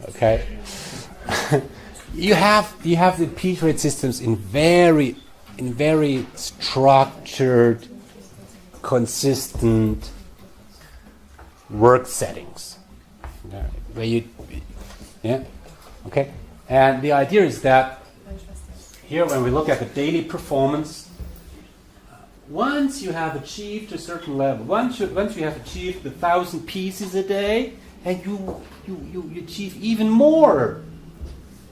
Okay. you have the piece rate systems in very structured, consistent work settings. Where you, yeah, okay. And the idea is that here, when we look at the daily performance, once you have achieved a certain level, once you have achieved 1,000 pieces a day, and you achieve even more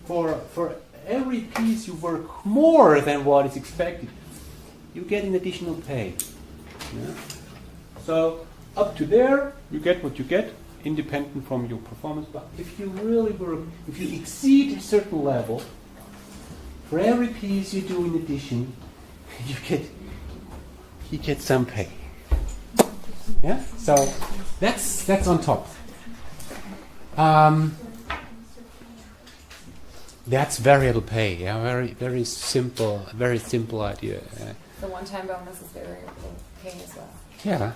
for every piece you work more than what is expected, you get an additional pay. Yeah? So up to there, you get what you get, independent from your performance. But if you really work, if you exceed a certain level, for every piece you do in addition, you get some pay. Yeah. So that's on top. That's variable pay. Yeah. Very simple idea. The one-time bonus is variable pay as well. Yeah.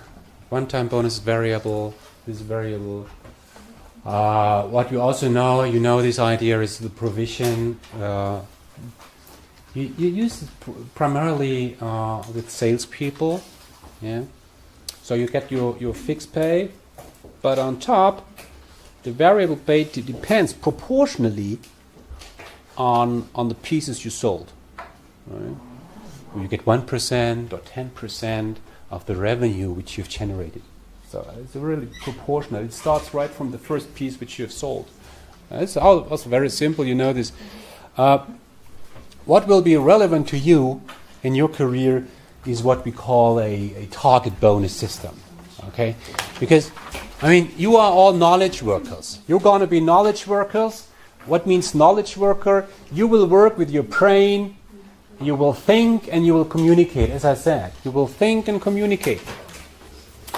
One-time bonus is variable. This variable. What you also know, this idea is the provision. You use it primarily with salespeople, yeah. So you get your fixed pay, but on top, the variable pay depends proportionally on the pieces you sold. Right? You get 1% or 10% of the revenue which you've generated. So it's really proportional. It starts right from the first piece which you have sold. It's also very simple. You know this. What will be relevant to you in your career is what we call a target bonus system. Okay? Because, you are all knowledge workers. You're going to be knowledge workers. What means knowledge worker? You will work with your brain, you will think, and you will communicate, as I said. You will think and communicate.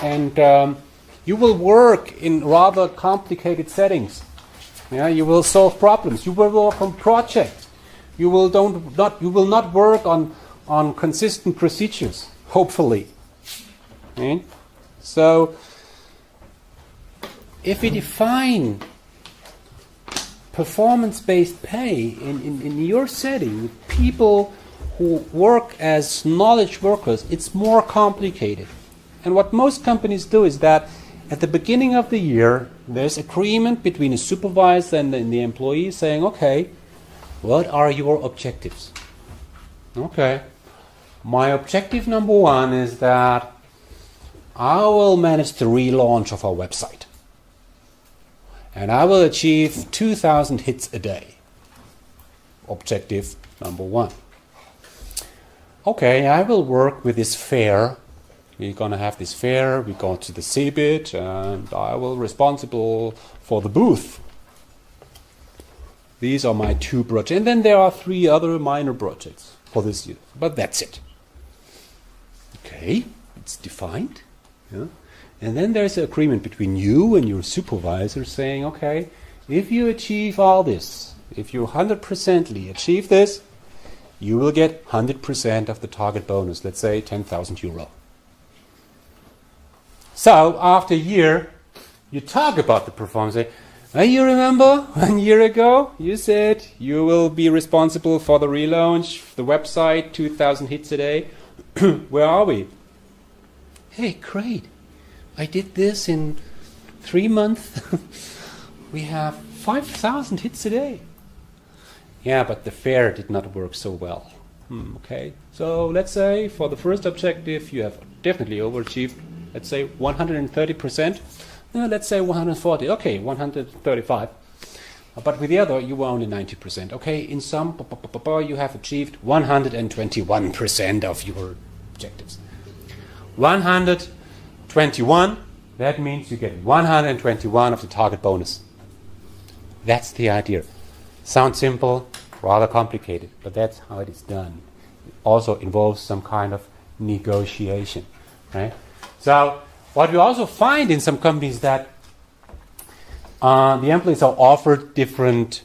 And you will work in rather complicated settings. Yeah, you will solve problems. You will work on projects. You will not work on consistent procedures, hopefully. Okay? So, if we define performance-based pay in your setting, with people who work as knowledge workers, it's more complicated. And what most companies do is that at the beginning of the year, there's agreement between a supervisor and the employee saying, okay, what are your objectives? Okay. My objective number one is that I will manage the relaunch of our website. And I will achieve 2,000 hits a day. Objective number one. Okay, I will work with this fair. We're going to have this fair. We go to the CeBIT, and I will be responsible for the booth. These are my 2 projects. And then there are 3 other minor projects for this year. But that's it. Okay, it's defined. Yeah. And then there's an agreement between you and your supervisor saying, okay, if you achieve all this, if you 100%ly achieve this, you will get 100% of the target bonus, let's say 10,000 euro. So after a year, you talk about the performance. Say, you remember 1 year ago you said you will be responsible for the relaunch, the website, 2,000 hits a day. Where are we? Hey, great. I did this in 3 months. We have 5,000 hits a day. Yeah, but the fair did not work so well. Okay, so let's say for the first objective you have definitely overachieved. Let's say 130%. Let's say 140. Okay, 135. But with the other, you were only 90%. Okay, in sum, you have achieved 121% of your objectives. 121, that means you get 121 of the target bonus. That's the idea. Sounds simple, rather complicated, but that's how it is done. It also involves some kind of negotiation, right? So what we also find in some companies that the employees are offered different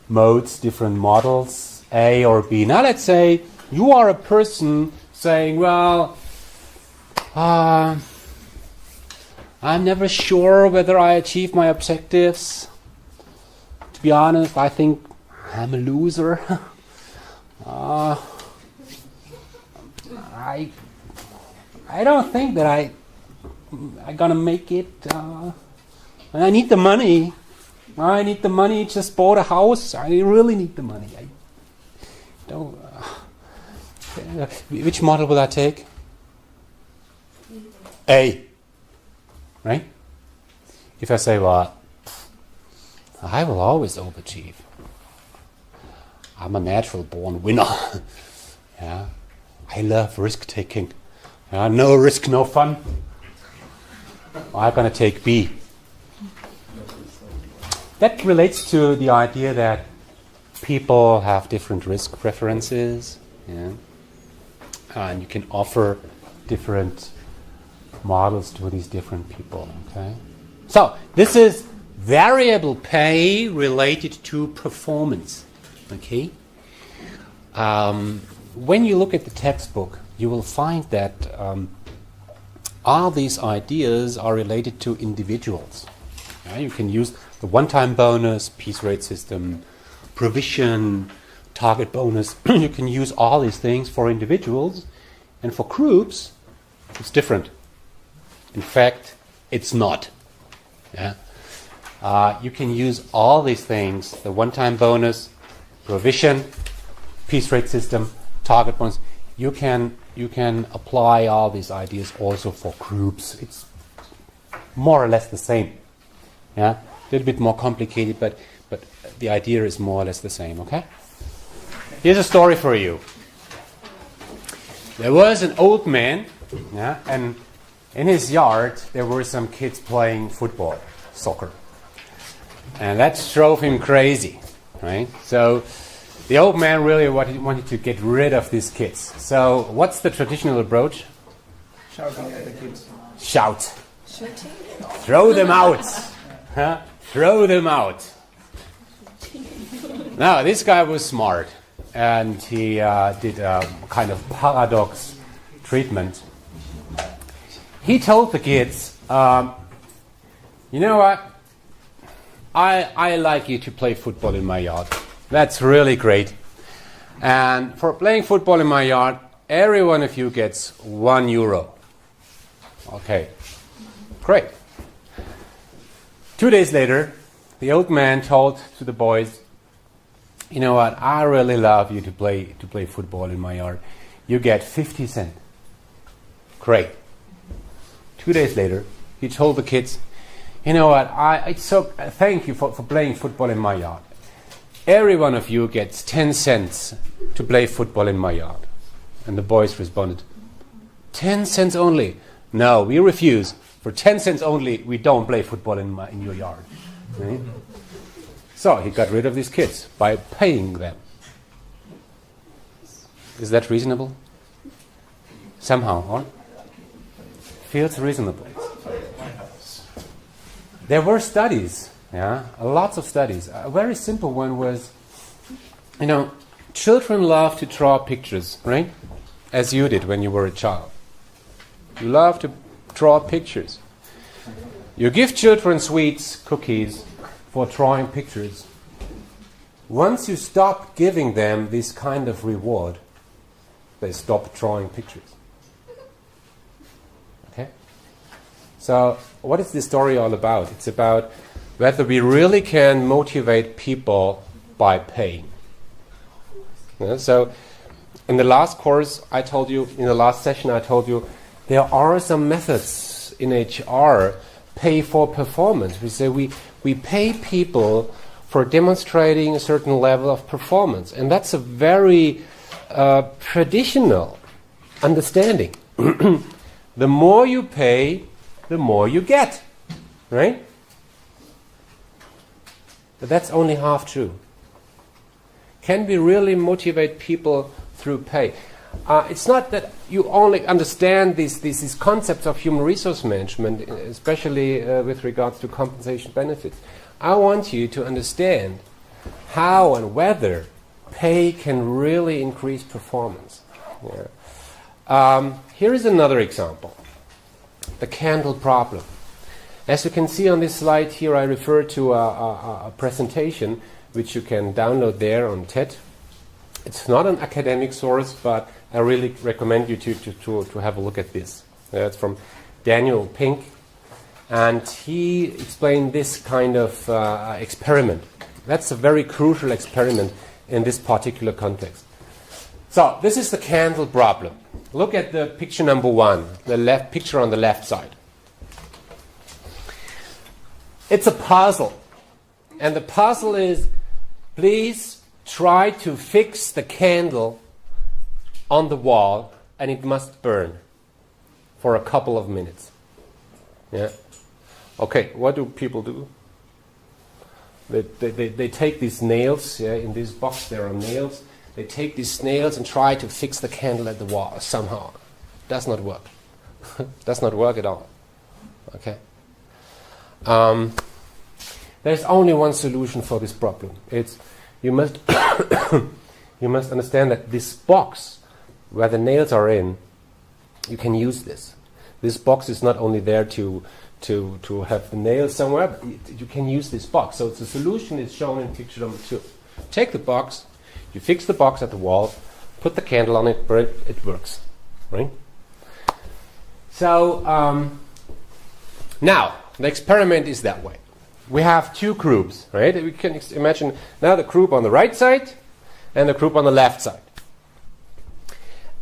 modes, different models, A or B. Now let's say you are a person saying, well, I'm never sure whether I achieve my objectives. To be honest, I think I'm a loser. I don't think that I'm gonna make it. I need the money. I need the money. Just bought a house. I really need the money. I don't. Which model will I take? A. Right? If I say, well, I will always overachieve. I'm a natural born winner. Yeah. I love risk taking. No risk, no fun. I'm going to take B. That relates to the idea that people have different risk preferences. Yeah. And you can offer different models to these different people. Okay. So this is variable pay related to performance. Okay. When you look at the textbook, you will find that all these ideas are related to individuals. Yeah, you can use the one-time bonus, piece rate system, provision, target bonus. You can use all these things for individuals, and for groups, it's different. In fact, it's not. Yeah? You can use all these things, the one-time bonus, provision, piece rate system, target bonus. You can apply all these ideas also for groups. It's more or less the same. Yeah, a little bit more complicated, but the idea is more or less the same. Okay. Here's a story for you. There was an old man, yeah, and in his yard there were some kids playing football, soccer, and that drove him crazy, right? So the old man really wanted to get rid of these kids. So what's the traditional approach? Shouting at the kids. Shout. Shooting? Throw them out. Huh? Throw them out. Now, this guy was smart, and he did a kind of paradox treatment. He told the kids, you know what? I like you to play football in my yard. That's really great. And for playing football in my yard, every one of you gets €1. Okay, great. 2 days later, the old man told to the boys, you know what, I really love you to play football in my yard. You get 50 cents. Great. 2 days later, he told the kids, you know what, thank you for playing football in my yard. Every one of you gets 10 cents to play football in my yard. And the boys responded, 10 cents only? No, we refuse. For 10 cents only, we don't play football in your yard. Right? So he got rid of these kids by paying them. Is that reasonable? Somehow, huh? Feels reasonable. There were studies, yeah, lots of studies. A very simple one was, children love to draw pictures, right? As you did when you were a child. You love to draw pictures. You give children sweets, cookies, for drawing pictures. Once you stop giving them this kind of reward, they stop drawing pictures. Okay? So, what is this story all about? It's about whether we really can motivate people by paying. Yeah, so, in the last course, in the last session, I told you, there are some methods in HR, pay for performance. We say we pay people for demonstrating a certain level of performance. And that's a very traditional understanding. The more you pay, the more you get. Right? But that's only half true. Can we really motivate people through pay? It's not that you only understand these concepts of human resource management, especially with regards to compensation benefits. I want you to understand how and whether pay can really increase performance. Yeah. Here is another example. The candle problem. As you can see on this slide here, I refer to a presentation which you can download there on TED. It's not an academic source, but I really recommend you to have a look at this. It's from Daniel Pink, and he explained this kind of experiment. That's a very crucial experiment in this particular context. So this is the candle problem. Look at the picture number 1, the left picture on the left side. It's a puzzle, and the puzzle is, please try to fix the candle on the wall, and it must burn for a couple of minutes. Yeah. Okay, what do people do? They take these nails. Yeah, in this box there are nails. They take these nails and try to fix the candle at the wall somehow. Does not work. Does not work at all. Okay. There's only one solution for this problem. It's you must you must understand that this box where the nails are in, you can use this. This box is not only there to have the nails somewhere, but you can use this box. So the solution is shown in picture number 2. Take the box, you fix the box at the wall, put the candle on it, burn it, it works. Right? So now the experiment is that way. We have 2 groups, right? We can imagine now the group on the right side and the group on the left side.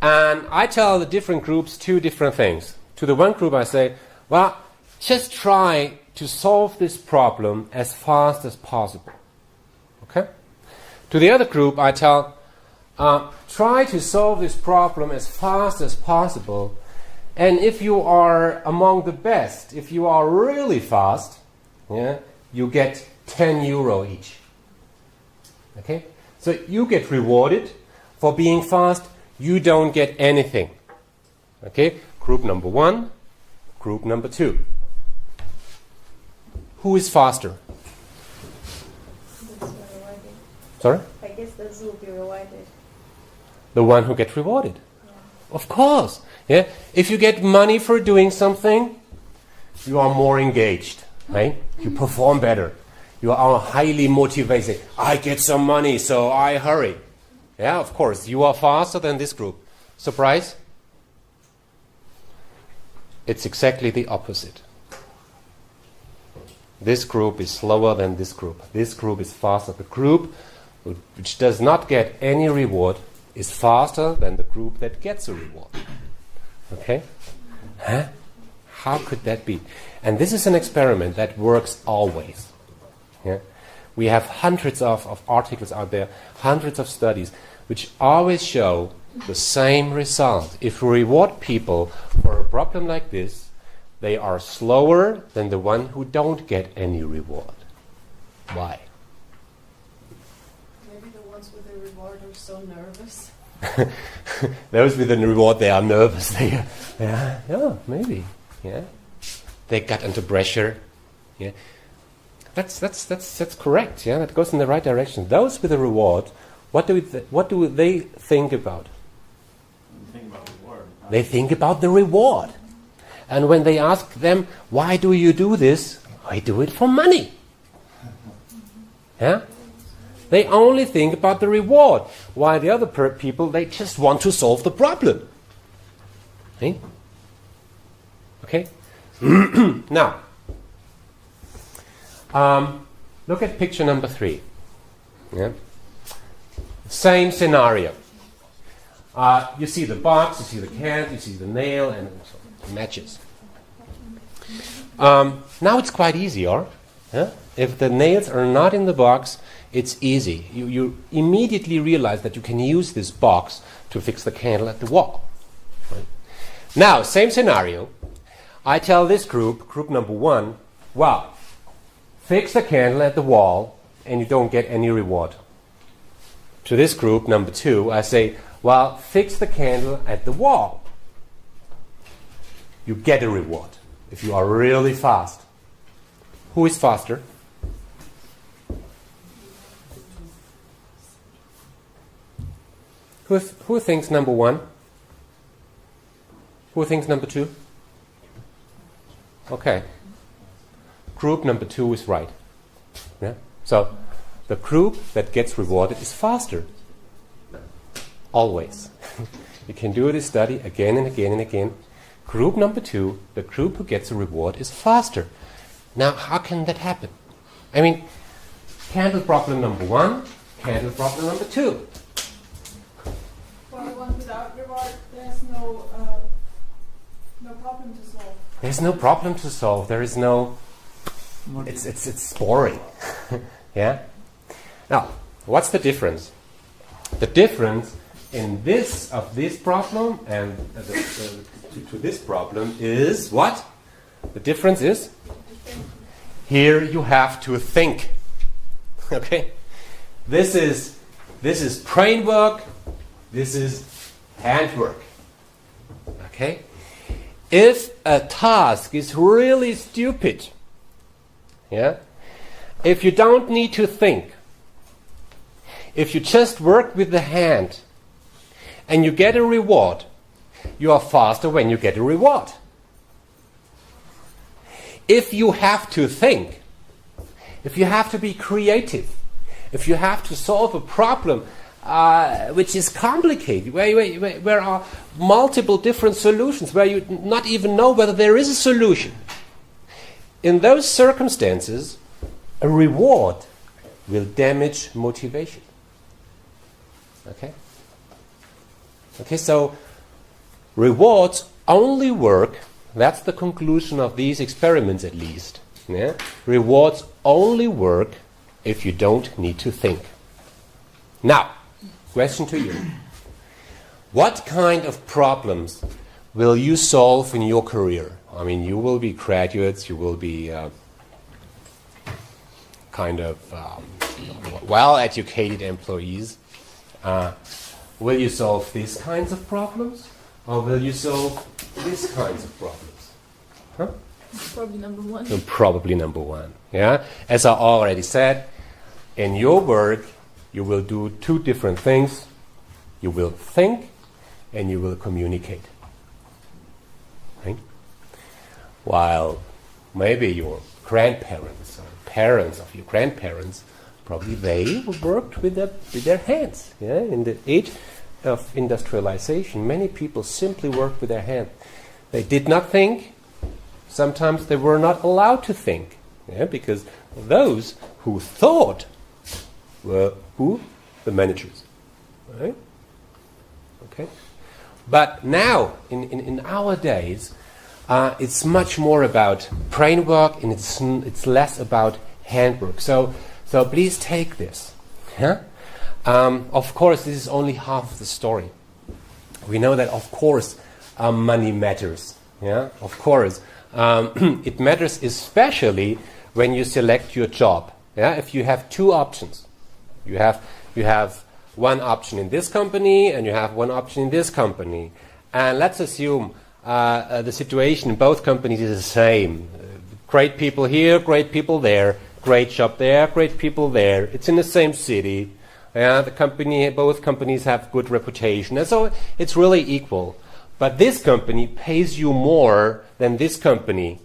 And I tell the different groups 2 different things. To the one group I say, well, just try to solve this problem as fast as possible. Okay? To the other group I tell, try to solve this problem as fast as possible. And if you are among the best, if you are really fast, yeah, you get 10 euro each. Okay? So you get rewarded for being fast. You don't get anything. Okay? Group number 1, group number 2. Who is faster? Sorry? I guess those will be rewarded. The one who gets rewarded. Yeah. Of course. Yeah? If you get money for doing something, you are more engaged. Right? You perform better. You are highly motivated. I get some money, so I hurry. Yeah, of course. You are faster than this group. Surprise? It's exactly the opposite. This group is slower than this group. This group is faster. The group which does not get any reward is faster than the group that gets a reward. Okay? Huh? How could that be? And this is an experiment that works always. Yeah? We have hundreds of articles out there, hundreds of studies, which always show the same result. If we reward people for a problem like this, they are slower than the one who don't get any reward. Why? Maybe the ones with the reward are so nervous. Those with the reward, they are nervous. Yeah, maybe. Yeah, they got under pressure. Yeah, that's correct. Yeah, that goes in the right direction. Those with the reward, what do they think about? They think about the reward. And when they ask them, why do you do this? I do it for money. Yeah? They only think about the reward, while the other people, they just want to solve the problem. Okay? Okay? Now, look at picture number 3. Yeah? Same scenario. You see the box, you see the can, you see the nail, and matches. Now it's quite easy, or? Yeah? If the nails are not in the box, it's easy. You immediately realize that you can use this box to fix the candle at the wall. Right? Now, same scenario. I tell this group number 1, well, fix the candle at the wall and you don't get any reward. To this group number 2, I say, well, fix the candle at the wall. You get a reward if you are really fast. Who is faster? Who thinks number 1? Who thinks number 2? Okay. group number 2 is right. Yeah? So the group that gets rewarded is faster. Always. You can do this study again and again and again. Group number 2, the group who gets a reward, is faster. Now, how can that happen? I mean, handle problem number 1, handle problem number 2. For the one without reward, there's no problem to solve. There's no problem to solve. There is no... It's boring. Yeah? Now, what's the difference? The difference in this problem and to this problem is what? The difference is here you have to think. Okay? This is brain work. This is handwork. Okay? If a task is really stupid, yeah, if you don't need to think, if you just work with the hand and you get a reward, you are faster when you get a reward. If you have to think, if you have to be creative, if you have to solve a problem which is complicated, where are multiple different solutions, where you not even know whether there is a solution, in those circumstances, a reward will damage motivation. Okay? Okay, so rewards only work, that's the conclusion of these experiments at least. Yeah? Rewards only work if you don't need to think. Now, question to you. What kind of problems will you solve in your career? I mean, you will be graduates, you will be well-educated employees. Will you solve these kinds of problems? Or will you solve these kinds of problems? Huh? Probably number 1. So probably number 1. Yeah? As I already said, in your work, you will do 2 different things. You will think and you will communicate. Right? While maybe your grandparents or parents of your grandparents, probably they worked with their hands. Yeah? In the age of industrialization, many people simply worked with their hands. They did not think. Sometimes they were not allowed to think. Yeah? Because those who thought were who? The managers. Right? Okay. But now, in our days, it's much more about brain work and it's less about handwork. So please take this. Yeah? Of course, this is only half the story. We know that, of course, money matters. Yeah? Of course. It matters especially when you select your job. Yeah? If you have 2 options. You have one option in this company and you have one option in this company. And let's assume the situation in both companies is the same. Great people here, great people there, great job there, great people there. It's in the same city. Both companies have good reputation. And so it's really equal. But this company pays you more than this company.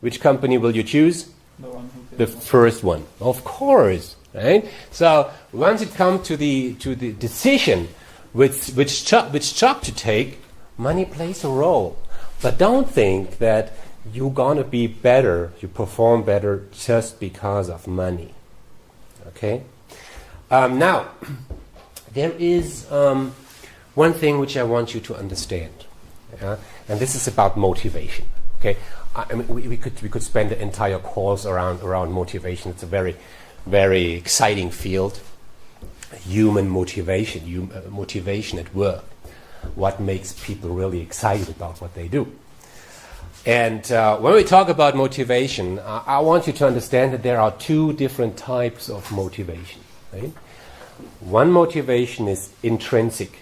Which company will you choose? The one who The first one. Of course. Right? So once it comes to the decision which job to take, money plays a role. But don't think that you're gonna be better, you perform better just because of money. Okay? Now, there is one thing which I want you to understand, and this is about motivation. Okay? I mean, we could spend the entire course around motivation. It's a very, very exciting field. Human motivation, motivation at work. What makes people really excited about what they do? And when we talk about motivation, I want you to understand that there are 2 different types of motivation. Right? One motivation is intrinsic.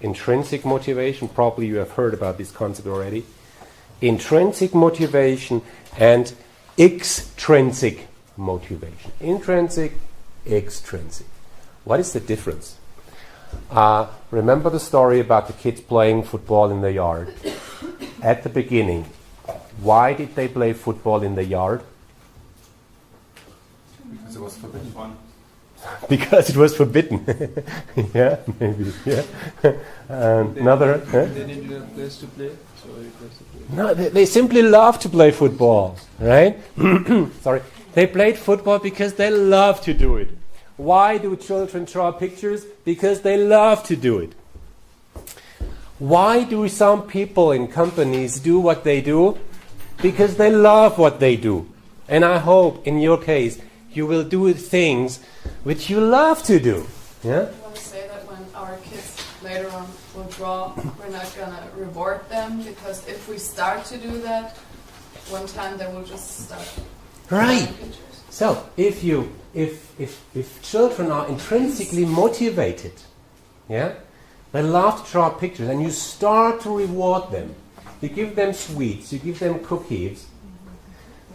Intrinsic motivation, probably you have heard about this concept already. Intrinsic motivation and extrinsic motivation. Intrinsic, extrinsic. What is the difference? Remember the story about the kids playing football in the yard? At the beginning, why did they play football in the yard? was forbidden. Because it was forbidden. Yeah, maybe. Yeah. Another. They didn't have a place to play, so it was to play. No, they simply love to play football, right? Sorry. They played football because they love to do it. Why do children draw pictures? Because they love to do it. Why do some people in companies do what they do? Because they love what they do. And I hope, in your case, you will do things which you love to do. Yeah? I want to say that when our kids later on will draw, we're not going to reward them, because if we start to do that, one time they will just start Right. drawing pictures. So, if children are intrinsically motivated, yeah, they love to draw pictures, and you start to reward them. You give them sweets, you give them cookies.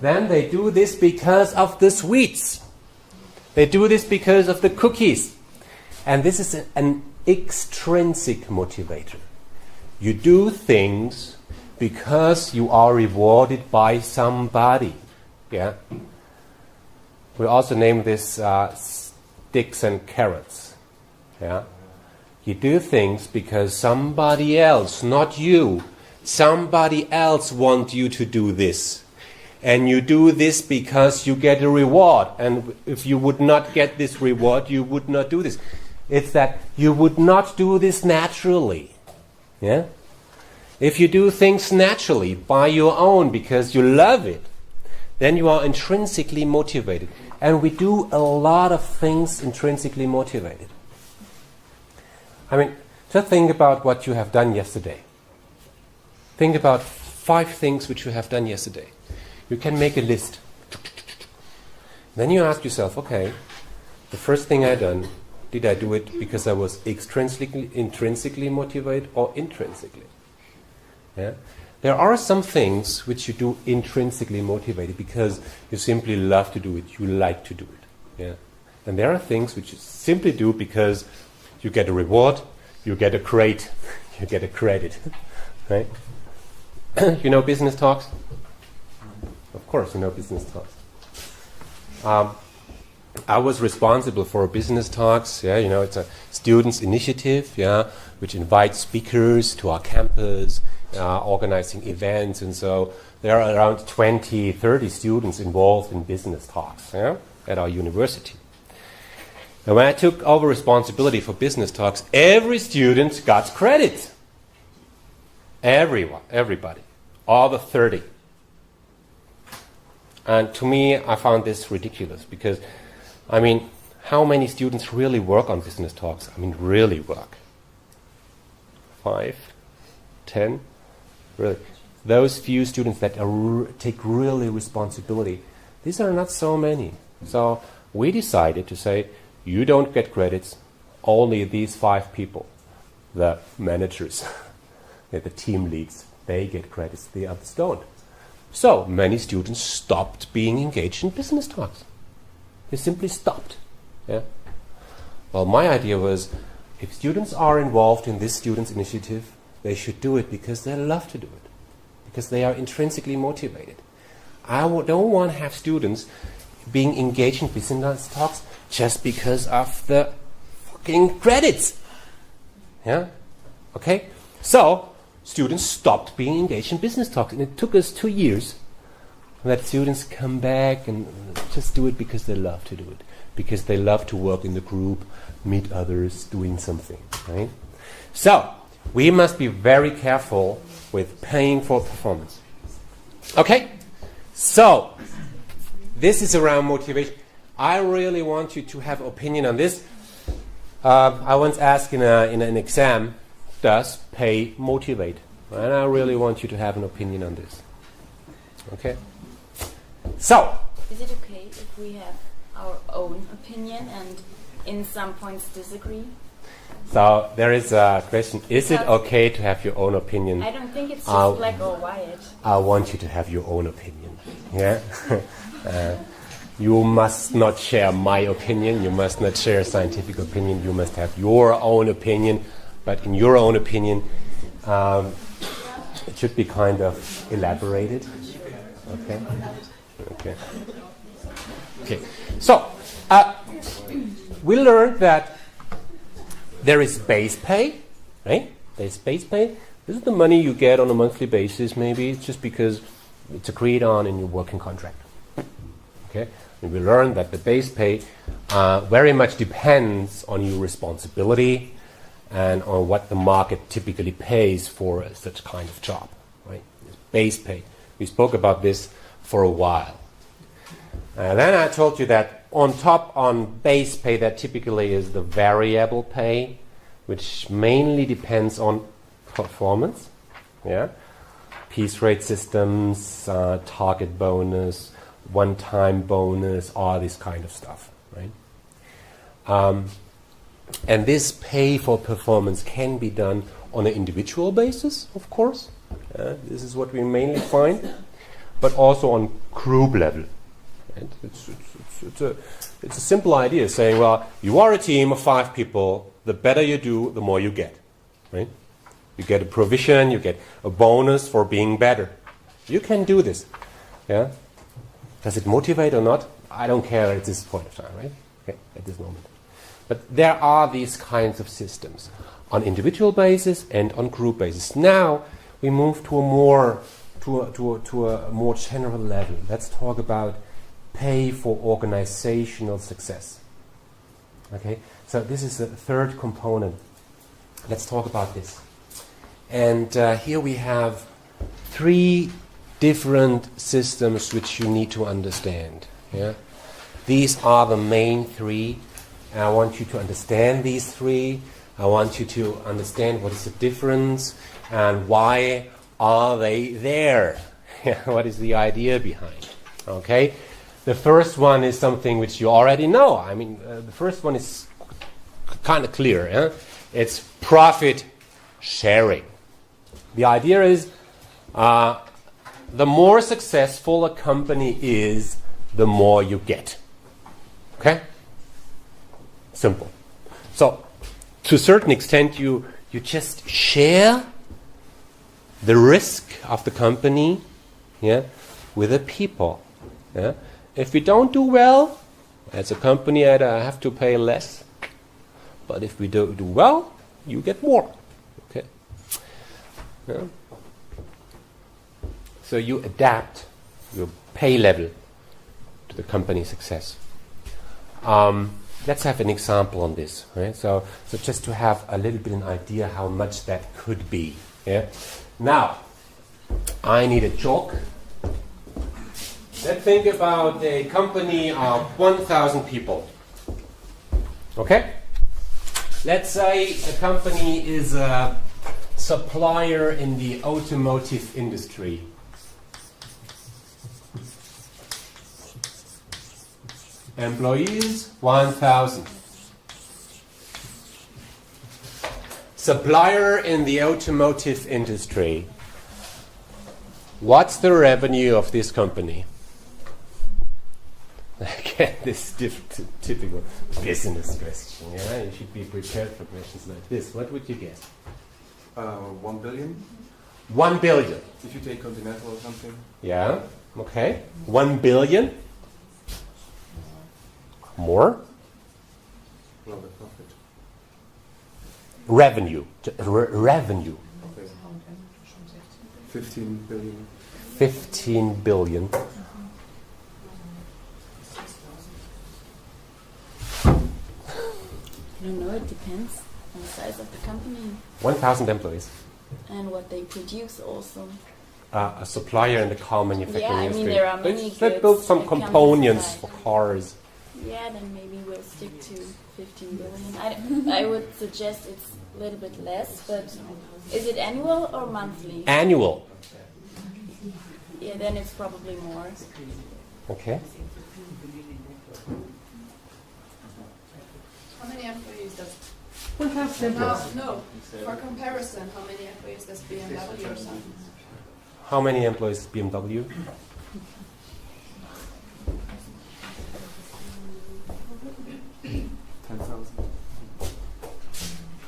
Then they do this because of the sweets. They do this because of the cookies. And this is an extrinsic motivator. You do things because you are rewarded by somebody. Yeah. We also name this sticks and carrots. Yeah. You do things because somebody else, not you, somebody else wants you to do this. And you do this because you get a reward. And if you would not get this reward, you would not do this. It's that you would not do this naturally. Yeah? If you do things naturally, by your own, because you love it, then you are intrinsically motivated. And we do a lot of things intrinsically motivated. I mean, just think about what you have done yesterday. Think about 5 things which you have done yesterday. You can make a list. Then you ask yourself, okay, the first thing I done, did I do it because I was intrinsically motivated or intrinsically? Yeah? There are some things which you do intrinsically motivated because you simply love to do it, you like to do it. Yeah? And there are things which you simply do because you get a reward, you get a grade, you get a credit. Right? You know business talks? Of course, you know business talks. I was responsible for business talks. Yeah, you know, it's a students' initiative. Yeah, which invites speakers to our campus, organizing events, and so there are around 20, 30 students involved in business talks. Yeah, at our university. And when I took over responsibility for business talks, every student got credit. Everybody, all the 30. And to me, I found this ridiculous because, I mean, how many students really work on business talks? I mean, really work? 5, 10, really. Those few students that take really responsibility, these are not so many. So we decided to say, you don't get credits, only these 5 people, the managers, the team leads, they get credits, the others don't. So many students stopped being engaged in business talks. They simply stopped. Yeah. Well, my idea was, if students are involved in this students' initiative, they should do it because they love to do it, because they are intrinsically motivated. I don't want to have students being engaged in business talks just because of the fucking credits. Yeah. Okay. So students stopped being engaged in business talks, and it took us 2 years that students come back and just do it because they love to do it, because they love to work in the group, meet others, doing something, right? So we must be very careful with paying for performance. Okay? So this is around motivation. I really want you to have opinion on this. I once asked in an exam, does pay motivate? And I really want you to have an opinion on this. Okay? So, Is it okay if we have our own opinion and in some points disagree? so there is a question, is it okay to have your own opinion? I don't think it's just black or white. I want you to have your own opinion. Yeah? You must not share my opinion. You must not share scientific opinion. You must have your own opinion. But in your own opinion, it should be kind of elaborated. Okay? Okay. Okay, so we learned that there is base pay, right? There's base pay. This is the money you get on a monthly basis. Maybe it's just because it's agreed on in your working contract. Okay, and we learned that the base pay very much depends on your responsibility and on what the market typically pays for such kind of job, right? Base pay. We spoke about this for a while. Then I told you that on top on base pay, that typically is the variable pay, which mainly depends on performance. Yeah, piece rate systems, target bonus, one-time bonus, all this kind of stuff, right? And this pay for performance can be done on an individual basis, of course. This is what we mainly find, but also on group level. And it's a simple idea saying, well, you are a team of 5 people. The better you do, the more you get, right? You get a provision, you get a bonus for being better. You can do this. Yeah. Does it motivate or not? I don't care at this point of time, right? Okay, at this moment. But there are these kinds of systems on individual basis and on group basis. Now we move to a more general level. Let's talk about pay for organizational success. Okay, so this is the third component. Let's talk about this. And here we have 3 different systems which you need to understand. Yeah? These are the main 3. And I want you to understand these 3. I want you to understand what is the difference and why are they there. What is the idea behind? Okay? The first one is something which you already know. I mean, the first one is kind of clear. Yeah? It's profit sharing. The idea is the more successful a company is, the more you get. Okay? Simple. So, to a certain extent, you just share the risk of the company, yeah, with the people. Yeah? If we don't do well, as a company, I have to pay less. But if we do well, you get more. Okay. Yeah. So you adapt your pay level to the company's success. Let's have an example on this. Right? So just to have a little bit an idea how much that could be. Yeah. Now, I need a joke. Let's think about a company of 1,000 people. Okay? Let's say a company is a supplier in the automotive industry. Employees, 1,000. Supplier in the automotive industry. What's the revenue of this company? Again, this typical business question. Yeah, you should be prepared for questions like this. What would you guess? 1 billion. 1 billion. If you take Continental or something. Yeah. Okay. 1 billion. More. No, the profit. Revenue. Revenue. Okay. 15 billion. 15 billion. I don't know, it depends on the size of the company 1,000 employees. and what they produce also. A supplier in the car manufacturing Yeah, I mean, industry. there are many They goods build some that come components inside. for cars. Yeah, then maybe we'll stick to 15 billion. I would suggest it's a little bit less, but is it annual or monthly? Annual. Yeah, then it's probably more. Okay. How many employees does? 1,000 employees. No. For comparison, how many employees does BMW or something? How many employees is BMW? 10,000.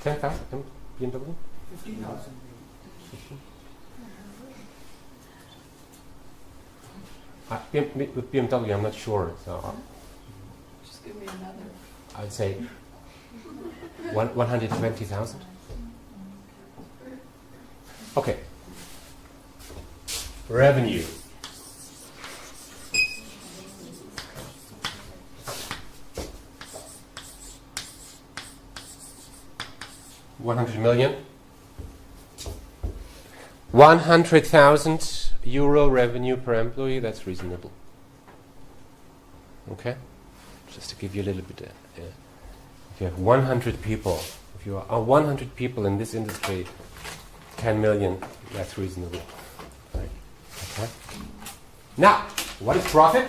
10,000 BMW? 15,000. With BMW, I'm not sure. So Just give me another. I would say 120,000. Okay. Revenue. €100 million. 100,000 euro revenue per employee. That's reasonable. Okay. Just to give you a little bit. If you have 100 people, if you are 100 people in this industry, 10 million. That's reasonable. Right. Okay. Now, what is profit?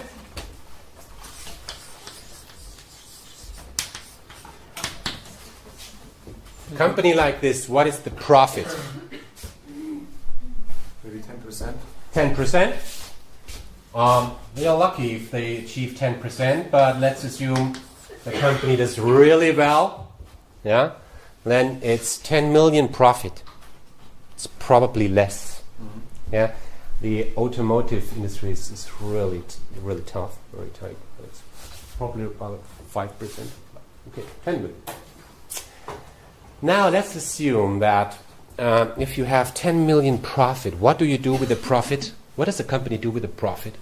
A company like this, what is the profit? Maybe 10%. 10%. They are lucky if they achieve 10%, but let's assume the company does really well. Yeah, then it's 10 million profit. It's probably less. Yeah, the automotive industry is really really tough, very tight. It's probably about 5%. Okay, 10 million. Now let's assume that if you have 10 million profit, what do you do with the profit? What does the company do with the profit?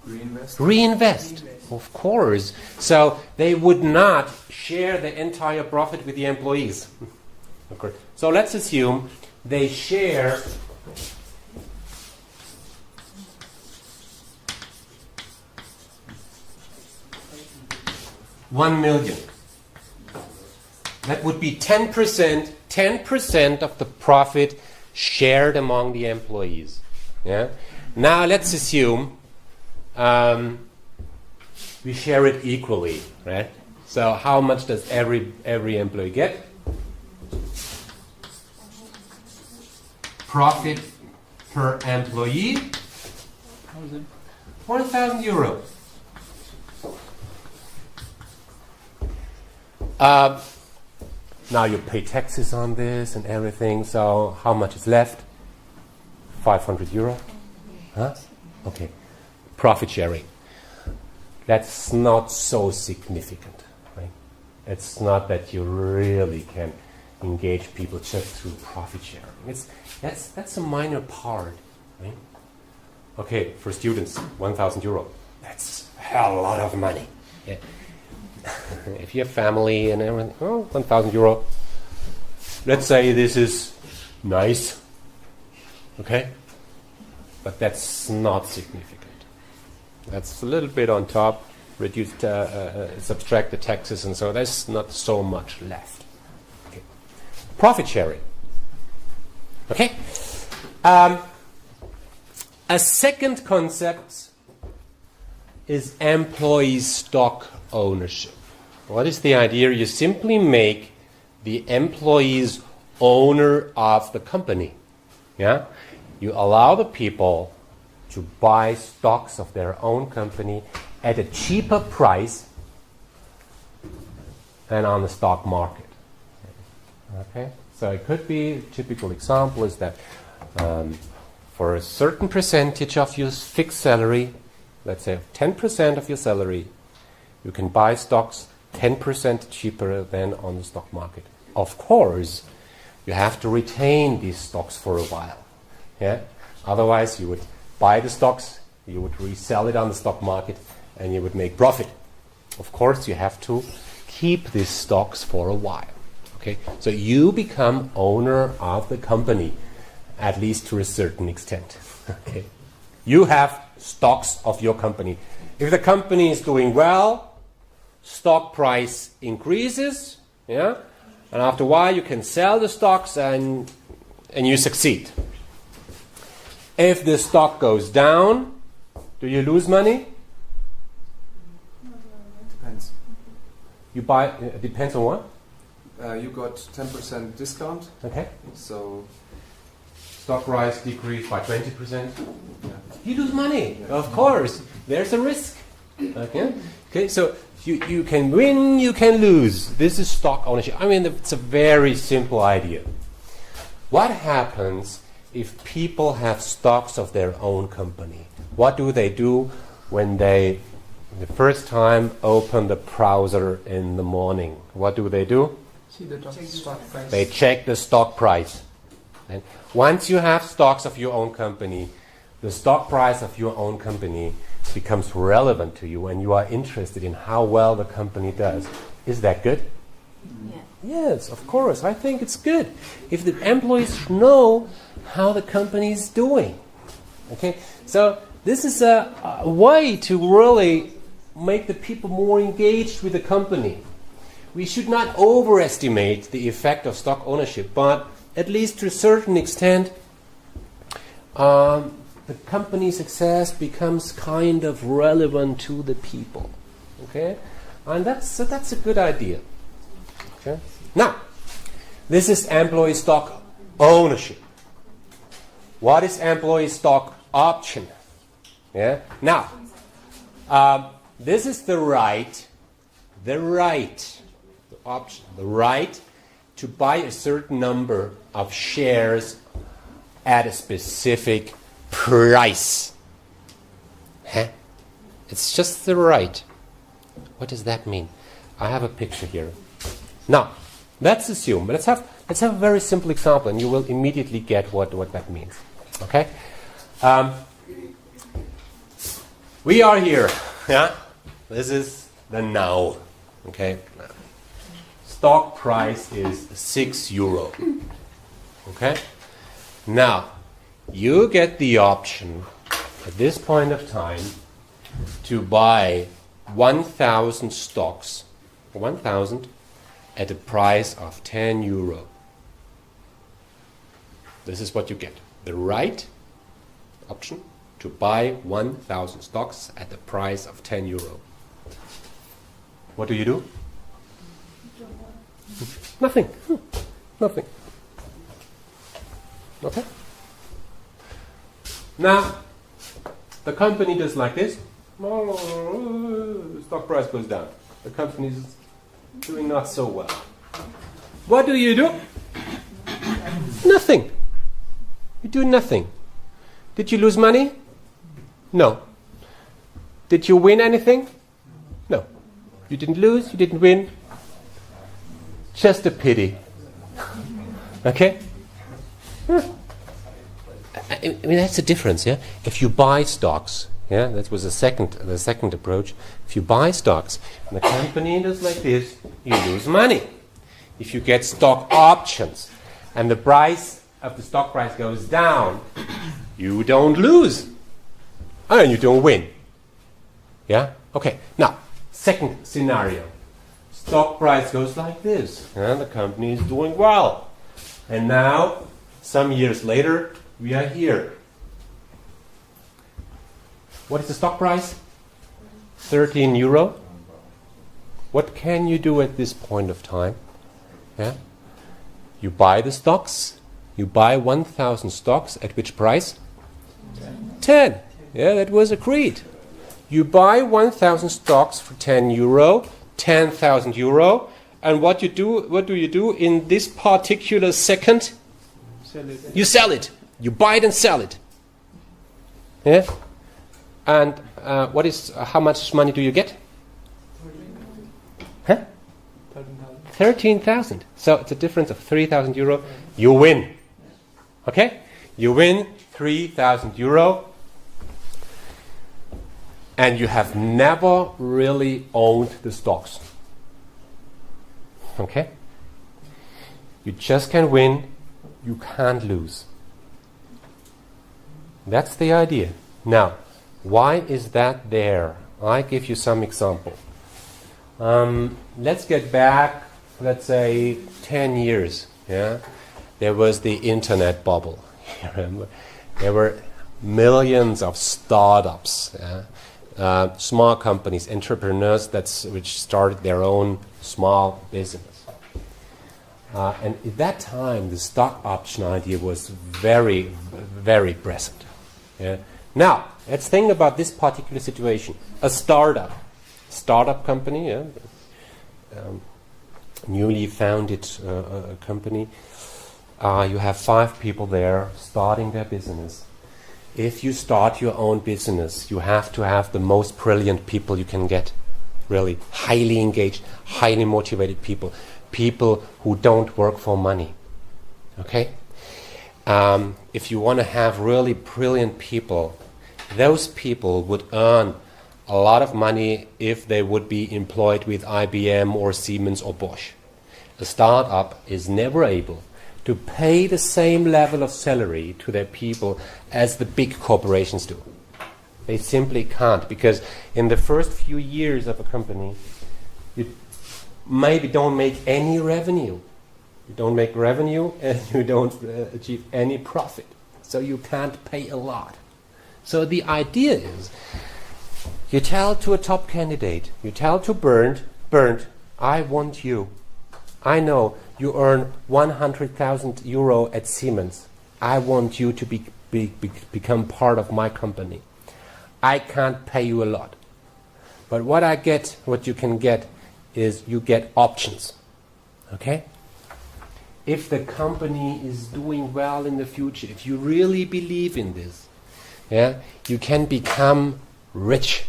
Reinvest. Reinvest, of course. So they would not share the entire profit with the employees. Okay. So let's assume they share $1 million. That would be 10%. 10% of the profit shared among the employees. Yeah. Now let's assume we share it equally, right? So how much does every employee get? Profit per employee, 1,000 euros. Now you pay taxes on this and everything, so how much is left? 500 euro? Huh? Okay. Profit sharing. That's not so significant, right? It's not that you really can engage people just through profit sharing. That's a minor part, right? Okay, for students, 1,000 euro. That's a hell lot of money. Yeah. If you have family and everything, 1,000 euro. Let's say this is nice, okay? But that's not significant. That's a little bit on top, reduced, subtract the taxes, and so there's not so much left. Okay. Profit sharing. Okay? A second concept is employee stock ownership. What is the idea? You simply make the employees owner of the company. Yeah? You allow the people to buy stocks of their own company at a cheaper price than on the stock market. Okay? So it could be, a typical example is that for a certain percentage of your fixed salary, let's say 10% of your salary, you can buy stocks 10% cheaper than on the stock market. Of course, you have to retain these stocks for a while. Yeah? Otherwise, you would buy the stocks, you would resell it on the stock market, and you would make profit. Of course, you have to keep these stocks for a while. Okay? So you become owner of the company, at least to a certain extent. Okay? You have stocks of your company. If the company is doing well, stock price increases, yeah, and after a while you can sell the stocks and you succeed. If the stock goes down, do you lose money? Depends. You buy. It depends on what? You got 10% discount, Okay. so Stock price decreased by 20%. yeah. You lose money. Yeah. Of course, there's a risk. Okay. Okay. So you can win, you can lose. This is stock ownership. I mean, it's a very simple idea. What happens if people have stocks of their own company? What do they do when they the first time open the browser in the morning, what do? See the stock price. They check the stock price. And once you have stocks of your own company, the stock price of your own company becomes relevant to you and you are interested in how well the company does. Is that good? Yeah. Yes, of course. I think it's good. If the employees know how the company is doing. Okay? So this is a way to really make the people more engaged with the company. We should not overestimate the effect of stock ownership, but at least to a certain extent, the company's success becomes kind of relevant to the people. Okay? And that's a good idea. Okay? Now, this is employee stock ownership. What is employee stock option? Yeah? Now, this is the right to buy a certain number of shares at a specific price. Huh? It's just the right. What does that mean? I have a picture here. Now, let's assume, let's have a very simple example and you will immediately get what that means. Okay? We are here. Yeah? This is the now. Okay? Stock price is €6. Okay? Now, you get the option at this point of time to buy 1,000 stocks, 1,000 at a price of €10. This is what you get. The right option to buy 1,000 stocks at the price of €10. What do you do? Nothing. Nothing. Okay? Now, the company does like this. Stock price goes down. The company is doing not so well. What do? Nothing. You do nothing. Did you lose money? No. Did you win anything? No. You didn't lose, you didn't win. Just a pity. Okay? I mean, that's the difference, yeah? If you buy stocks, yeah, that was the second approach. If you buy stocks and the company does like this, you lose money. If you get stock options and the price of the stock price goes down, you don't lose. And you don't win. Yeah? Okay. Now, second scenario. Stock price goes like this. And the company is doing well. And now, some years later, we are here. What is the stock price? €13. What can you do at this point of time? Yeah? You buy the stocks. You buy 1,000 stocks at which price? 10. Yeah, that was agreed. You buy 1,000 stocks for €10, €10,000, and what do you do in this particular second? Sell it. You sell it. You buy it and sell it. Yeah? And how much money do you get? 13,000. So it's a difference of €3,000. You win. Okay? You win €3,000. And you have never really owned the stocks. Okay? You just can win. You can't lose. That's the idea. Now, why is that there? I give you some example. Let's get back, let's say, 10 years. Yeah, there was the internet bubble. Remember? There were millions of startups, small companies, entrepreneurs which started their own small business. And at that time, the stock option idea was very, very present. Yeah. Now, let's think about this particular situation. A startup company, newly founded company. You have 5 people there starting their business. if you start your own business, you have to have the most brilliant people you can get. Really highly engaged, highly motivated people. People who don't work for money. Okay? If you want to have really brilliant people, those people would earn a lot of money if they would be employed with IBM or Siemens or Bosch. A startup is never able to pay the same level of salary to their people as the big corporations do. They simply can't, because in the first few years of a company, you maybe don't make any revenue. You don't make revenue and you don't achieve any profit. So you can't pay a lot. So the idea is, you tell to a top candidate, you tell to Bernd, I want you. I know you earn 100,000 euro at Siemens. I want you to become part of my company. I can't pay you a lot. But what you can get is you get options. Okay? If the company is doing well in the future, if you really believe in this, you can become rich.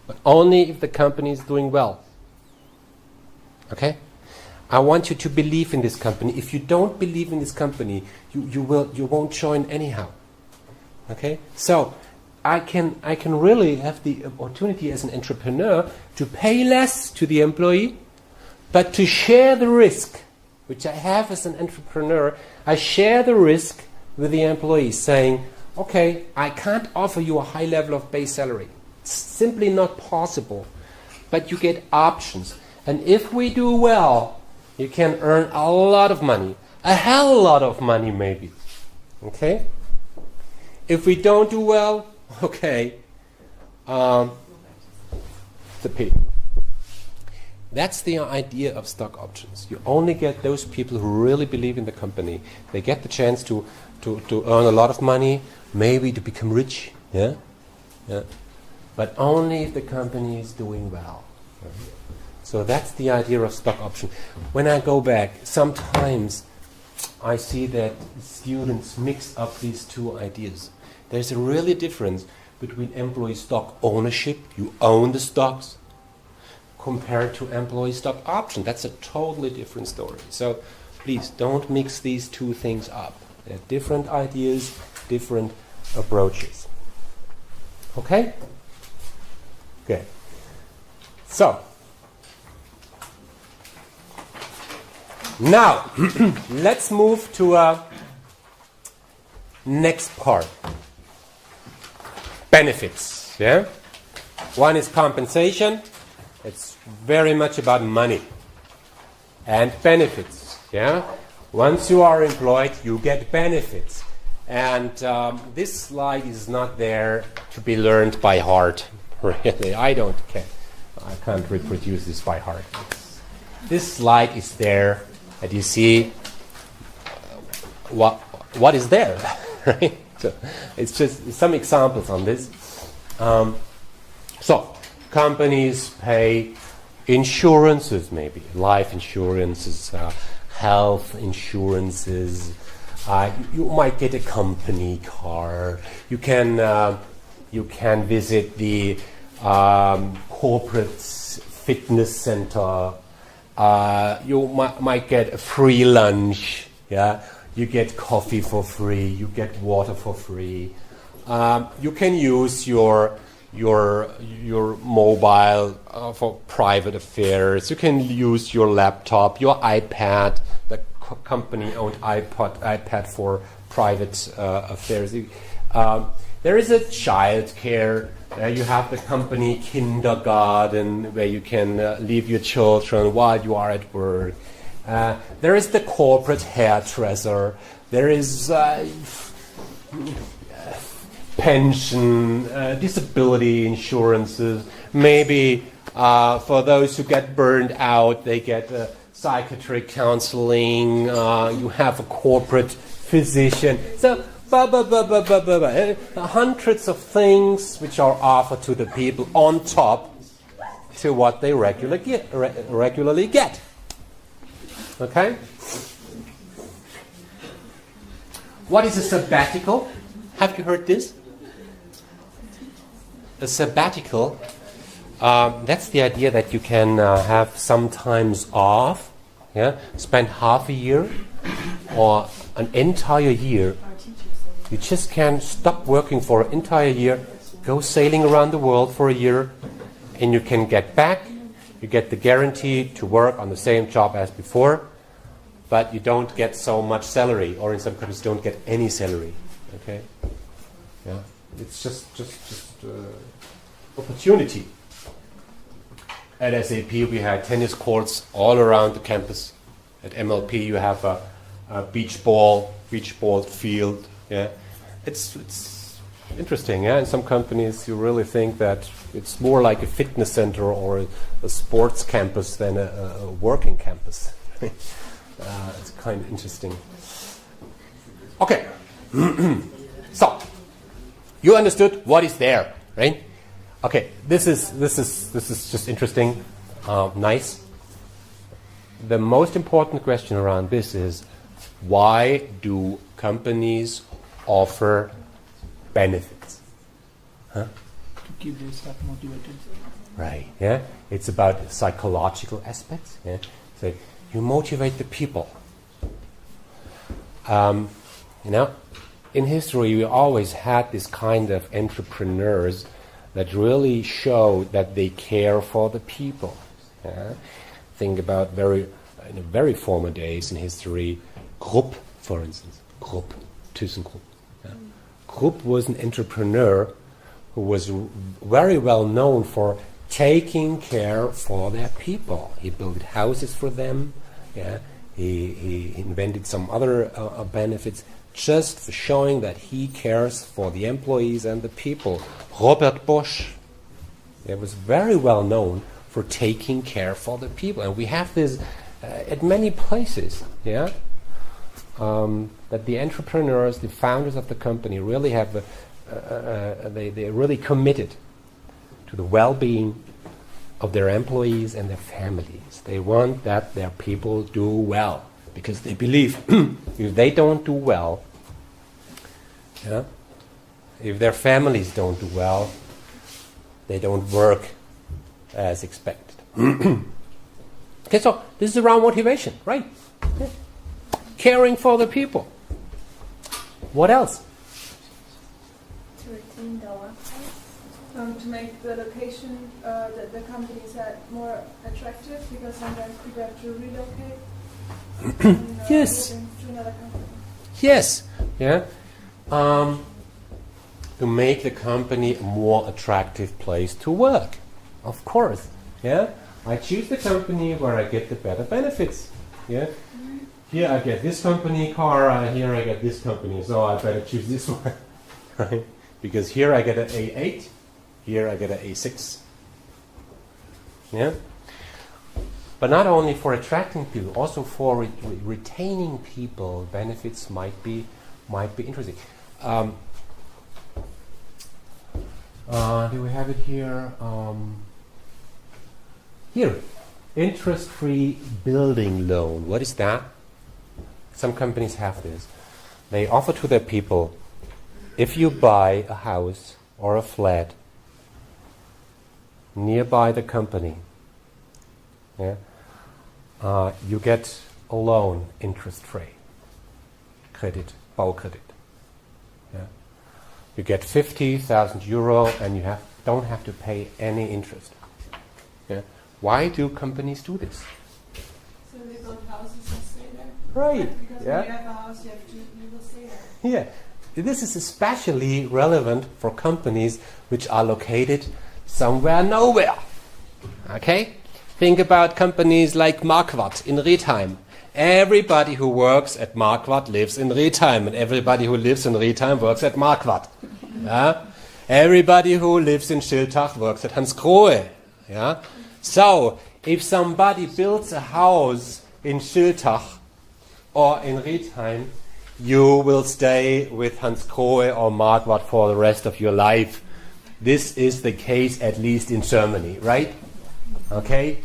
But only if the company is doing well. Okay? I want you to believe in this company. If you don't believe in this company, you won't join anyhow. Okay? So I can really have the opportunity as an entrepreneur to pay less to the employee, but to share the risk, which I have as an entrepreneur. I share the risk with the employee, saying, okay, I can't offer you a high level of base salary. It's simply not possible. But you get options. And if we do well, you can earn a lot of money. A hell lot of money, maybe. Okay? If we don't do well, okay, it's a pity. That's the idea of stock options. You only get those people who really believe in the company. They get the chance to earn a lot of money, maybe to become rich, but only if the company is doing well. So that's the idea of stock option. When I go back, sometimes I see that students mix up these two ideas. There's a really difference between employee stock ownership, you own the stocks, compared to employee stock option. That's a totally different story. So please don't mix these two things up. They're different ideas, different approaches. Okay? Okay. So, now let's move to a next part. Benefits. Yeah? One is compensation. It's very much about money. And benefits. Yeah? Once you are employed, you get benefits. And this slide is not there to be learned by heart. Really, I can't reproduce this by heart. This slide is there, and you see what is there, right? So it's just some examples on this. So companies pay insurances, maybe life insurances, health insurances. You might get a company car. You can visit the corporate fitness center. You might get a free lunch. Yeah, you get coffee for free. You get water for free. You can use your mobile for private affairs. You can use your laptop, your iPad, the company-owned iPad for private affairs. There is a child care. You have the company kindergarten where you can leave your children while you are at work. There is the corporate hairdresser. There is pension, disability insurances. Maybe for those who get burned out, they get psychiatric counseling. You have a corporate physician. So hundreds of things which are offered to the people on top to what they regularly get. Okay? What is a sabbatical? Have you heard this? A sabbatical. That's the idea that you can have some times off, yeah, spend half a year or an entire year. You just can stop working for an entire year, go sailing around the world for a year, and you can get back. You get the guarantee to work on the same job as before, but you don't get so much salary, or in some countries don't get any salary. Okay, yeah, it's just opportunity. At SAP, we had tennis courts all around the campus. At MLP, you have a beach ball field. Yeah, it's interesting. Yeah, in some companies, you really think that it's more like a fitness center or a sports campus than a working campus. It's kind of interesting. Okay, so you understood what is there, right? Okay, this is just interesting, nice. The most important question around this is, why do companies offer benefits? Huh? To keep their staff motivated. Right. Yeah. It's about psychological aspects. Yeah. So you motivate the people. In history, we always had this kind of entrepreneurs that really show that they care for the people. Yeah? Think about in very former days in history, Krupp, for instance. Krupp, ThyssenKrupp. Yeah? Krupp was an entrepreneur who was very well known for taking care for their people. He built houses for them. Yeah? He invented some other benefits just for showing that he cares for the employees and the people. Robert Bosch was very well known for taking care for the people. And we have this at many places, yeah? That the entrepreneurs, the founders of the company really have, they're really committed to the well-being of their employees and their families. They want that their people do well, because they believe if they don't do well, yeah, if their families don't do well, they don't work as expected. Okay, so this is around motivation, right? Yeah. Caring for the people. What else? To retain the workplace. To make the location that the companies are more attractive, because sometimes people have to relocate. And, Yes. moving to another company. Yes. Yeah. To make the company a more attractive place to work. Of course. Yeah. I choose the company where I get the better benefits. Yeah. Here I get this company car, here I get this company, so I better choose this one. Right? Because here I get an A8, here I get an A6. Yeah? But not only for attracting people, also for retaining people, benefits might be interesting. Do we have it here? Here, interest-free building loan. What is that? Some companies have this. They offer to their people, if you buy a house or a flat nearby the company, yeah, you get a loan interest-free. Baukredit. Yeah. You get 50,000 euro and you don't have to pay any interest. Yeah. Why do companies do this? So they build houses and stay there. Right. Because Yeah. when you have a house, you will stay there. Yeah. This is especially relevant for companies which are located somewhere nowhere. Okay? Think about companies like Marquardt in Riedheim. Everybody who works at Marquardt lives in Riedheim, and everybody who lives in Riedheim works at Marquardt. Yeah? Everybody who lives in Schiltach works at Hansgrohe. Yeah? So, if somebody builds a house in Schiltach or in Riedheim, you will stay with Hansgrohe or Marquardt for the rest of your life. This is the case at least in Germany, right? Okay?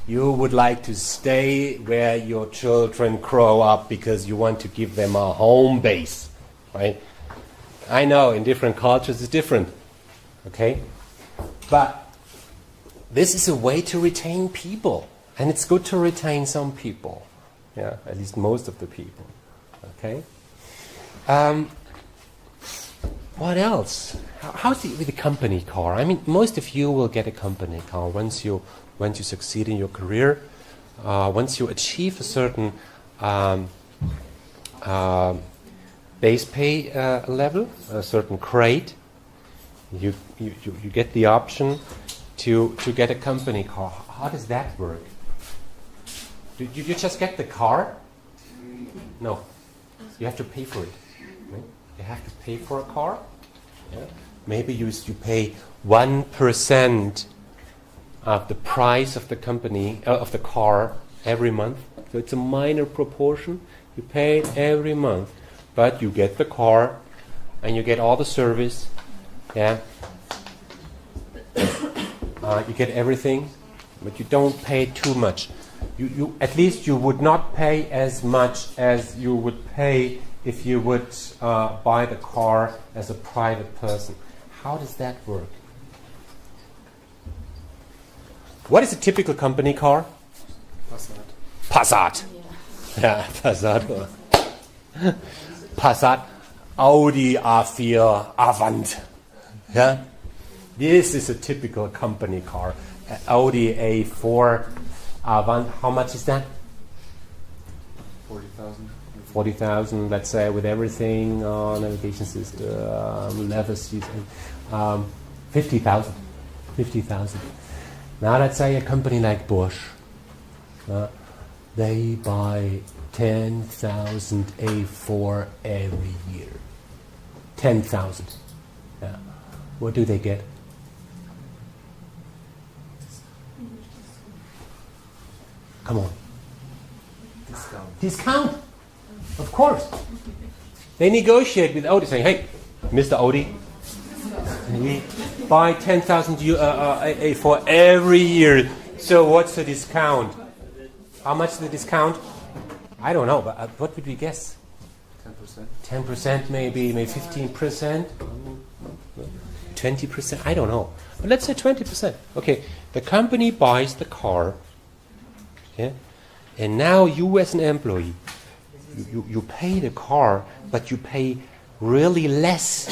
You would like to stay where your children grow up because you want to give them a home base, right? I know in different cultures it's different. Okay? But this is a way to retain people. And it's good to retain some people. Yeah, at least most of the people. Okay? What else? How's it with the company car? I mean, most of you will get a company car once you succeed in your career. Once you achieve a certain base pay level, a certain grade, you get the option to get a company car. How does that work? Do you just get the car? No. You have to pay for it. Right? You have to pay for a car. Yeah. Maybe you pay 1% of the price of the company of the car every month. So it's a minor proportion. You pay it every month, but you get the car and you get all the service. Yeah. You get everything, but you don't pay too much. You at least you would not pay as much as you would pay if you would buy the car as a private person. How does that work? What is a typical company car? Passat. Yeah, Passat. Passat, Audi A4, Avant. Yeah, this is a typical company car. Audi A4, Avant. How much is that? 40,000. 40,000, let's say, with everything, navigation system, leather seats, 50,000. 50,000. Now let's say a company like Bosch, they buy 10,000 A4 every year. 10,000. Yeah. What do they get? Come on. Discount. Of course. They negotiate with Audi saying, hey, Mr. Audi, we buy 10,000 A4 every year. So what's the discount? How much is the discount? I don't know, but what would we guess? 10%. 10% maybe 15%? 20%? I don't know. But let's say 20%. Okay, the company buys the car. Yeah? And now you as an employee, you pay the car, but you pay really less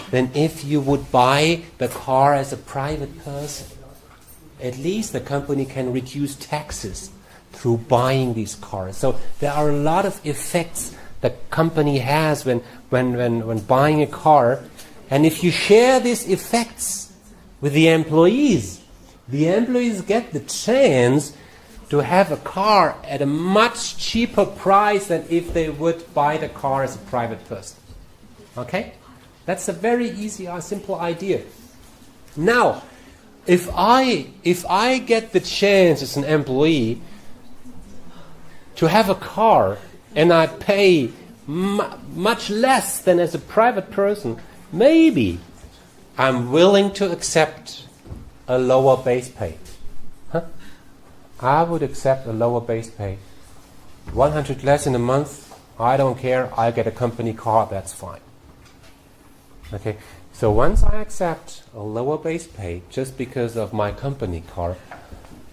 than if you would buy the car as a private person. At least the company can reduce taxes through buying these cars. So there are a lot of effects the company has when buying a car. And if you share these effects with the employees get the chance to have a car at a much cheaper price than if they would buy the car as a private person. Okay? That's a very easy, simple idea. Now, if I get the chance as an employee to have a car and I pay much less than as a private person, maybe I'm willing to accept a lower base pay. I would accept a lower base pay. 100 less in a month, I don't care. I'll get a company car, that's fine. Okay, so once I accept a lower base pay just because of my company car,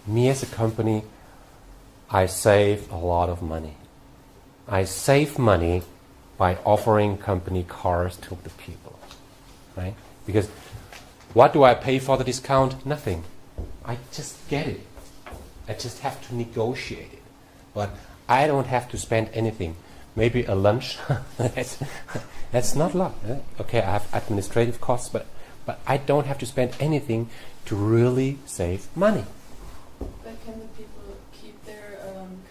me as a company, I save a lot of money. I save money by offering company cars to the people, right? Because what do I pay for the discount? Nothing. I just get it. I just have to negotiate it. But I don't have to spend anything. Maybe a lunch. That's not a lot. Okay, I have administrative costs, but I don't have to spend anything to really save money. But can the people keep their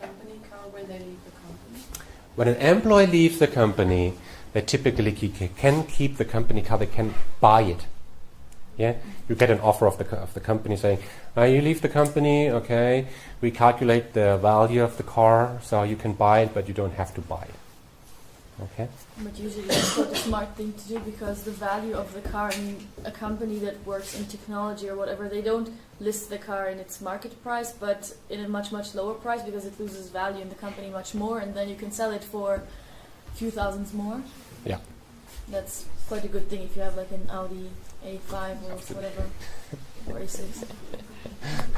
company car when they leave the company? When an employee leaves the company, they typically can keep the company car. They can buy it. Yeah, you get an offer of the company saying, you leave the company, okay, we calculate the value of the car, so you can buy it, but you don't have to buy it. Okay? But usually that's not a smart thing to do, because the value of the car in a company that works in technology or whatever, they don't list the car in its market price, but in a much, much lower price, because it loses value in the company much more, and then you can sell it for a few thousands more. Yeah. That's quite a good thing if you have like an Audi A5 or whatever, or A6.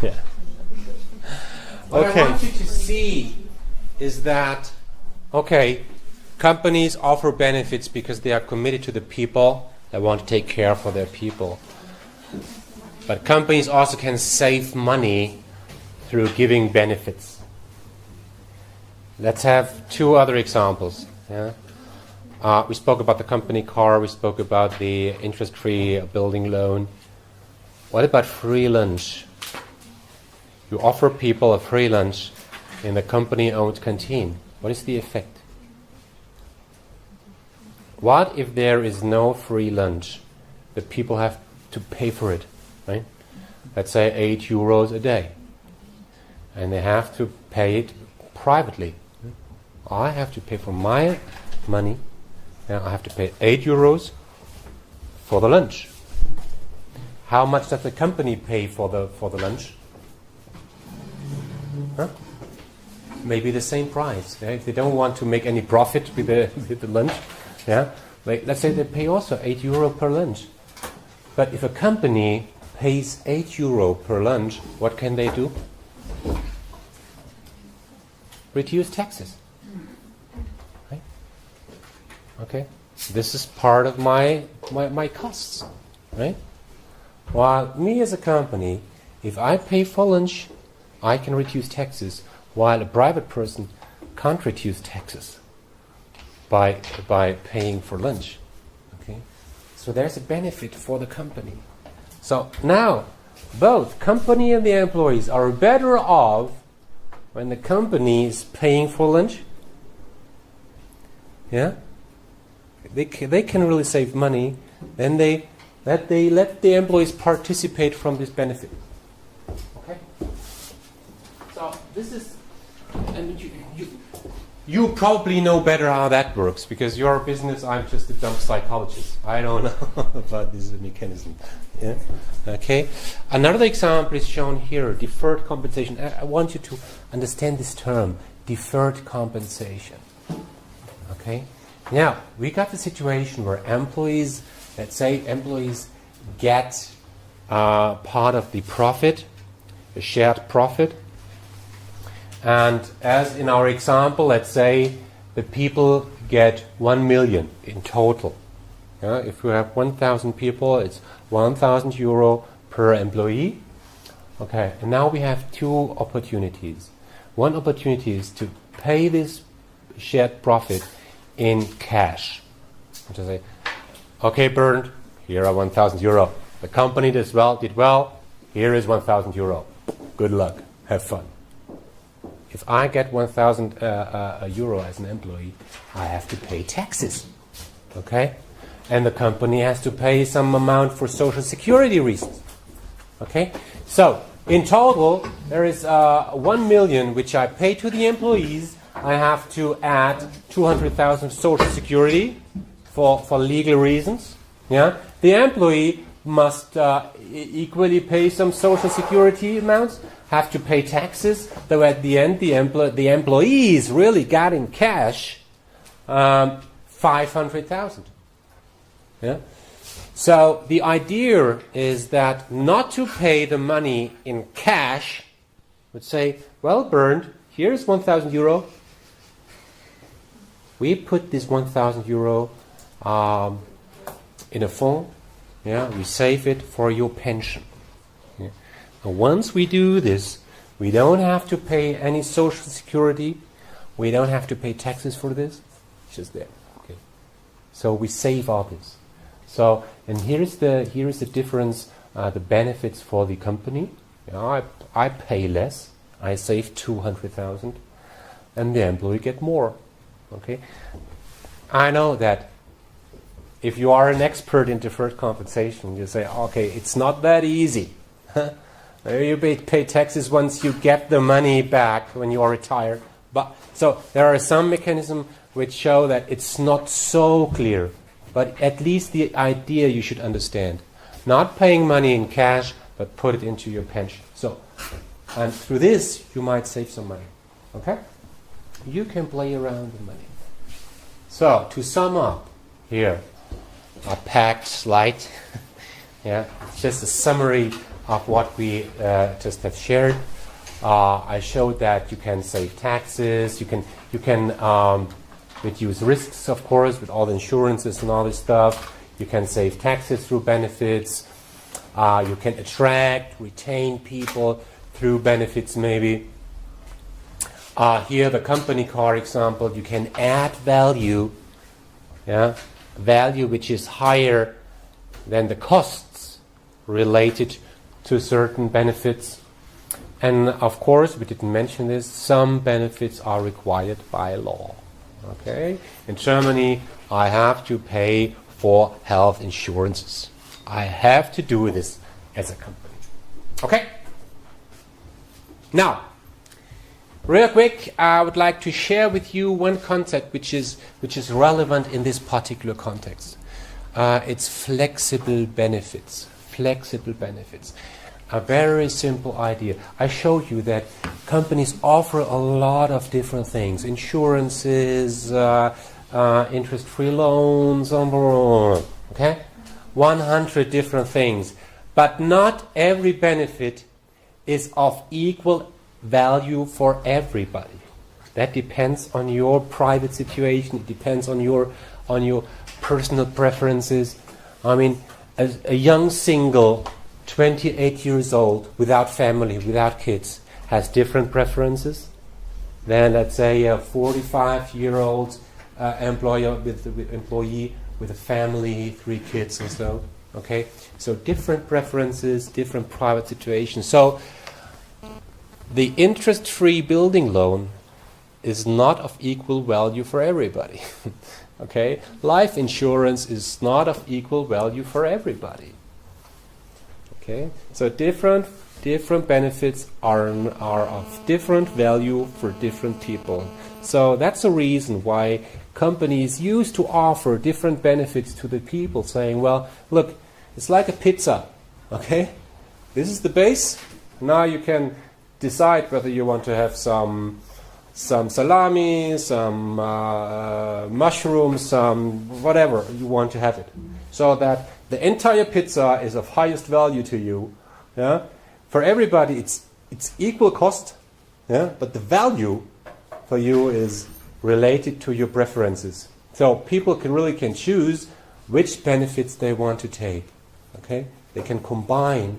Yeah. What Okay. I want you to see is that, okay, companies offer benefits because they are committed to the people. They want to take care for their people. But companies also can save money through giving benefits. Let's have two other examples. Yeah? We spoke about the company car. We spoke about the interest-free building loan. What about free lunch? You offer people a free lunch in the company-owned canteen. What is the effect? What if there is no free lunch? The people have to pay for it, right? Let's say €8 a day. And they have to pay it privately. I have to pay for my money. Now I have to pay €8 for the lunch. How much does the company pay for the lunch? Huh? Maybe the same price. Yeah? If they don't want to make any profit with the lunch, yeah. Let's say they pay also €8 per lunch. But if a company pays €8 per lunch, what can they do? Reduce taxes. Right? Okay. This is part of my costs, right? While me as a company, if I pay for lunch, I can reduce taxes, while a private person can't reduce taxes by paying for lunch. Okay? So there's a benefit for the company. So now, both company and the employees are better off when the company is paying for lunch. Yeah? They can really save money, then they let the employees participate from this benefit. Okay? So this is, and you probably know better how that works, because your business, I'm just a dumb psychologist. I don't know about this mechanism. Yeah? Okay? Another example is shown here, deferred compensation. I want you to understand this term, deferred compensation. Okay? Now, we got the situation where employees, let's say employees get part of the profit, the shared profit. And as in our example, let's say the people get 1 million in total. If we have 1,000 people, it's €1,000 per employee. Okay, and now we have two opportunities. One opportunity is to pay this shared profit in cash. To say, okay, Bernd, here are €1,000. The company did well. Here is €1,000. Good luck. Have fun. If I get €1,000 as an employee, I have to pay taxes. Okay? And the company has to pay some amount for social security reasons. Okay? So, in total, there is 1 million which I pay to the employees. I have to add 200,000 social security for legal reasons. Yeah? The employee must equally pay some social security amounts, have to pay taxes, though at the end the employees really got in cash 500,000. Yeah? So the idea is that not to pay the money in cash, would say, well, Bernd, here's €1,000. We put this €1,000 in a fund. Yeah, we save it for your pension. Yeah. And once we do this, we don't have to pay any social security. We don't have to pay taxes for this. It's just there. Okay. So we save all this. So, and here is the difference. The benefits for the company. Yeah, I pay less. I save 200,000, and the employee get more. Okay. I know that. If you are an expert in deferred compensation, you say, okay, it's not that easy. You pay taxes once you get the money back when you are retired. But so there are some mechanisms which show that it's not so clear. But at least the idea you should understand. Not paying money in cash, but put it into your pension. So, and through this, you might save some money. Okay? You can play around with money. So, to sum up here, packed slide. Yeah, it's just a summary of what we just have shared. I showed that you can save taxes, you can reduce risks, of course, with all the insurances and all this stuff. You can save taxes through benefits. You can attract, retain people through benefits, maybe. Here, the company car example, you can add value, value which is higher than the costs related to certain benefits. And of course, we didn't mention this, some benefits are required by law. Okay? In Germany, I have to pay for health insurances. I have to do this as a company. Okay? Now, real quick, I would like to share with you one concept which is relevant in this particular context. It's flexible benefits. Flexible benefits. A very simple idea. I showed you that companies offer a lot of different things. Insurances, interest-free loans, okay? 100 different things. But not every benefit is of equal value for everybody. That depends on your private situation. It depends on your personal preferences. I mean, a young single, 28 years old, without family, without kids, has different preferences than, let's say, a 45-year-old employee with a family, 3 kids or so. Okay, so different preferences, different private situations. So the interest-free building loan is not of equal value for everybody. Okay, life insurance is not of equal value for everybody. Okay, so different benefits are of different value for different people. So that's the reason why companies used to offer different benefits to the people, saying, well, look, it's like a pizza. Okay, this is the base. Now you can decide whether you want to have some salami, some mushrooms, some whatever you want to have it, so that the entire pizza is of highest value to you. Yeah, for everybody it's equal cost. Yeah, but the value for you is related to your preferences. So people can choose which benefits they want to take. Okay, they can compose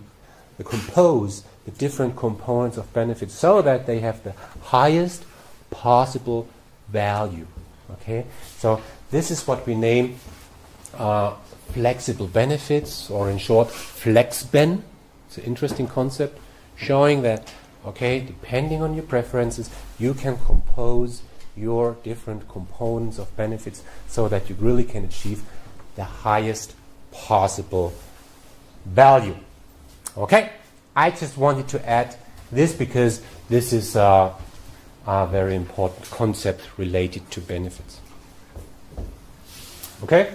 the different components of benefits so that they have the highest possible value. Okay, so this is what we name flexible benefits, or in short, FlexBen. It's an interesting concept, showing that, okay, depending on your preferences, you can compose your different components of benefits so that you really can achieve the highest possible value. Okay, I just wanted to add this because this is a very important concept related to benefits. Okay,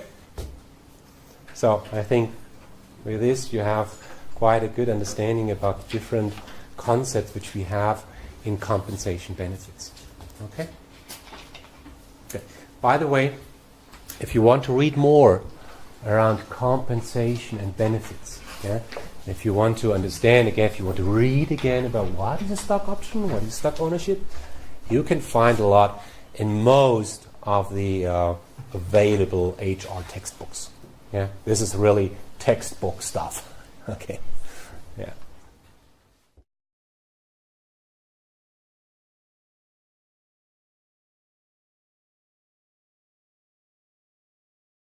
so I think with this you have quite a good understanding about the different concepts which we have in compensation benefits. Okay. Okay. By the way, if you want to read more around compensation and benefits, yeah, if you want to understand again, if you want to read again about what is a stock option, what is stock ownership, you can find a lot in most of the available HR textbooks. Yeah, this is really textbook stuff. Okay.